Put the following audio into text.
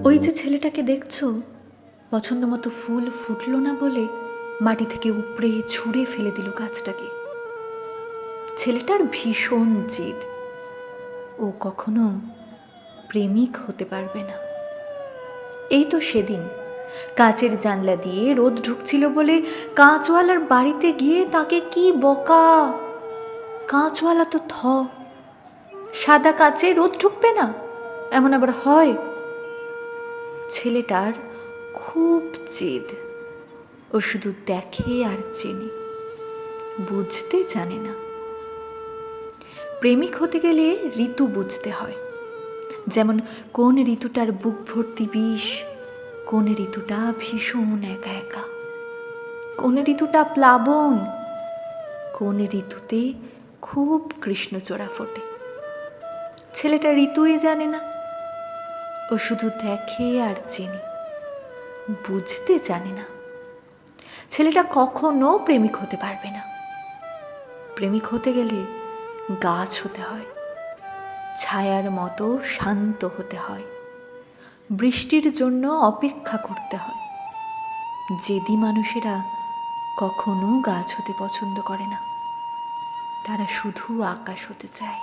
ওই যে ছেলেটাকে দেখছো, পছন্দ মতো ফুল ফুটলো না বলে মাটি থেকে উপড়ে ছুঁড়ে ফেলে দিল গাছটাকে। ছেলেটার ভীষণ জেদ, ও কখনো প্রেমিক হতে পারবে না। এই তো সেদিন কাঁচের জানলা দিয়ে রোদ ঢুকছিল বলে কাঁচওয়ালার বাড়িতে গিয়ে তাকে কি বকা। কাঁচওয়ালা তো সাদা কাঁচে রোদ ঢুকবে না, এমন আবার হয়? ছেলেটার খুব জেদ, ও শুধু দেখে আর চেনে, বুঝতে জানে না। প্রেমিক হতে গেলে ঋতু বুঝতে হয়, যেমন কোন ঋতুটার বুক ভর্তি বিষ, কোন ঋতুটা ভীষণ একা একা, কোন ঋতুটা প্লাবন, কোন ঋতুতে খুব কৃষ্ণচূড়া ফোটে। ছেলেটা ঋতুই জানে না, ও শুধু দেখে আর চেনে, বুঝতে জানে না। ছেলেটা কখনো প্রেমিক হতে পারবে না। প্রেমিক হতে গেলে গাছ হতে হয়, ছায়ার মতো শান্ত হতে হয়, বৃষ্টির জন্য অপেক্ষা করতে হয়। জেদি মানুষেরা কখনো গাছ হতে পছন্দ করে না, তারা শুধু আকাশ হতে চায়।